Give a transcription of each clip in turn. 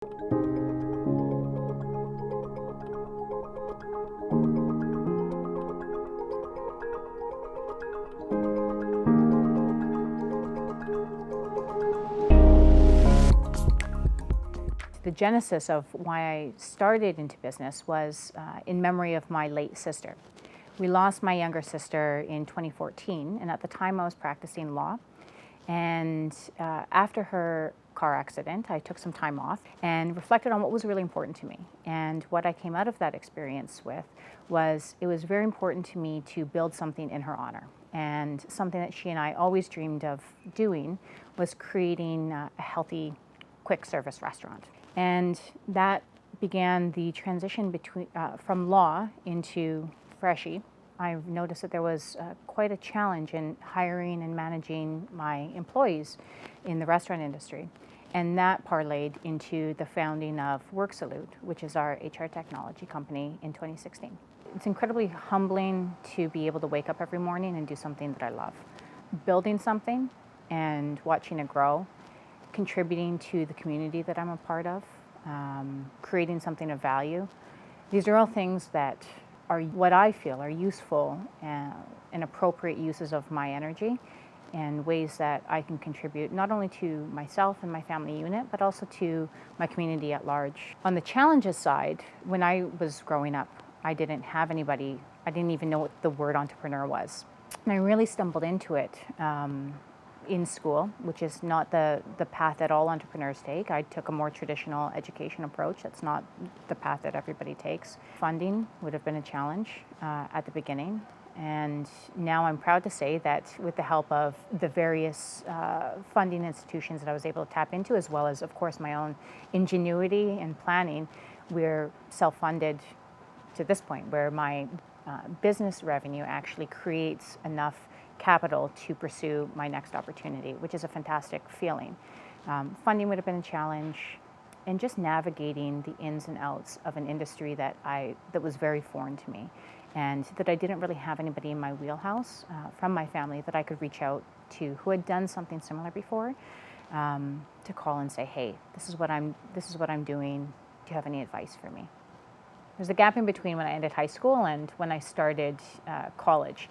The genesis of why I started into business was in memory of my late sister. We lost my younger sister in 2014, and at the time I was practicing law. And after her car accident, I took some time off and reflected on what was really important to me. And what I came out of that experience with was it was very important to me to build something in her honor. And something that she and I always dreamed of doing was creating a healthy, quick service restaurant. And that began the transition from law into Freshie. I noticed that there was quite a challenge in hiring and managing my employees in the restaurant industry. And that parlayed into the founding of WorkSalute, which is our HR technology company, in 2016. It's incredibly humbling to be able to wake up every morning and do something that I love. Building something and watching it grow, contributing to the community that I'm a part of, creating something of value. These are all things that are what I feel are useful and appropriate uses of my energy and ways that I can contribute not only to myself and my family unit, but also to my community at large. On the challenges side, when I was growing up, I didn't have anybody, I didn't even know what the word entrepreneur was. And I really stumbled into it in school, which is not the path that all entrepreneurs take. I took a more traditional education approach. That's not the path that everybody takes. Funding would have been a challenge at the beginning. And now I'm proud to say that with the help of the various funding institutions that I was able to tap into, as well as, of course, my own ingenuity and planning, we're self-funded to this point where my business revenue actually creates enough capital to pursue my next opportunity, which is a fantastic feeling. Funding would have been a challenge, and just navigating the ins and outs of an industry that was very foreign to me, and that I didn't really have anybody in my wheelhouse from my family that I could reach out to who had done something similar before, to call and say, hey, this is what I'm doing. Do you have any advice for me? There's a gap in between when I ended high school and when I started college.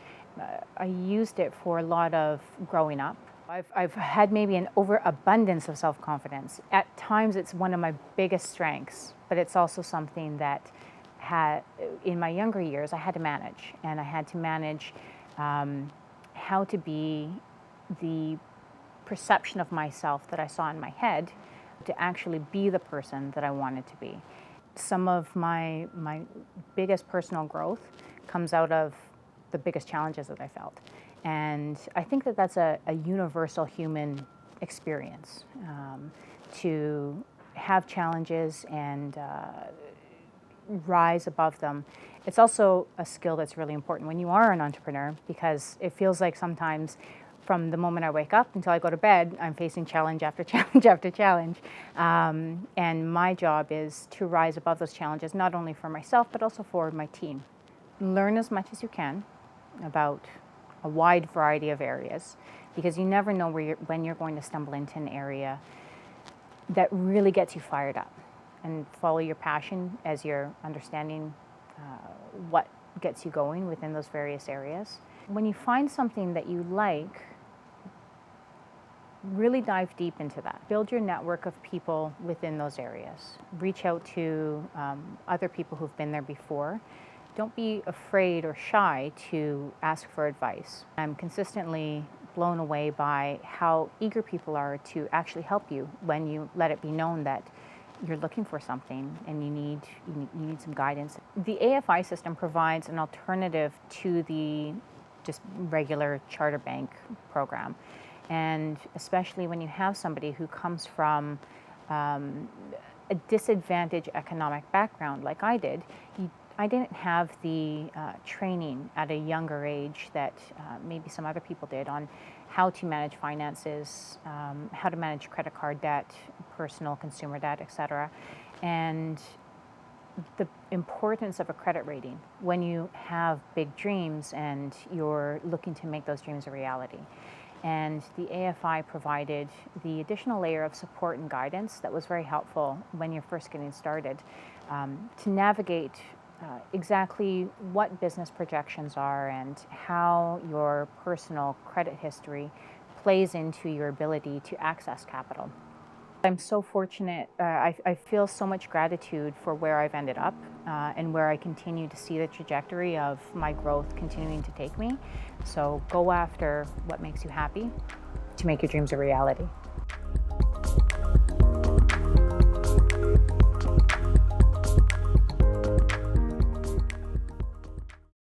I used it for a lot of growing up. I've had maybe an overabundance of self-confidence. At times it's one of my biggest strengths, but it's also something that in my younger years I had to manage. And I had to manage how to be the perception of myself that I saw in my head to actually be the person that I wanted to be. Some of my biggest personal growth comes out of the biggest challenges that I felt. And I think that that's a universal human experience, to have challenges and rise above them. It's also a skill that's really important when you are an entrepreneur, because it feels like sometimes from the moment I wake up until I go to bed, I'm facing challenge after challenge after challenge. And my job is to rise above those challenges, not only for myself, but also for my team. Learn as much as you can about a wide variety of areas, because you never know when you're going to stumble into an area that really gets you fired up. And follow your passion as you're understanding what gets you going within those various areas. When you find something that you like, really dive deep into that. Build your network of people within those areas. Reach out to other people who've been there before. Don't be afraid or shy to ask for advice. I'm consistently blown away by how eager people are to actually help you when you let it be known that you're looking for something and you need some guidance. The AFI system provides an alternative to the just regular charter bank program. And especially when you have somebody who comes from a disadvantaged economic background like I did, I didn't have the training at a younger age that maybe some other people did on how to manage finances, how to manage credit card debt, personal consumer debt, etc. And the importance of a credit rating when you have big dreams and you're looking to make those dreams a reality. And the AFI provided the additional layer of support and guidance that was very helpful when you're first getting started, to navigate exactly what business projections are and how your personal credit history plays into your ability to access capital. I'm so fortunate. I feel so much gratitude for where I've ended up and where I continue to see the trajectory of my growth continuing to take me. So go after what makes you happy to make your dreams a reality.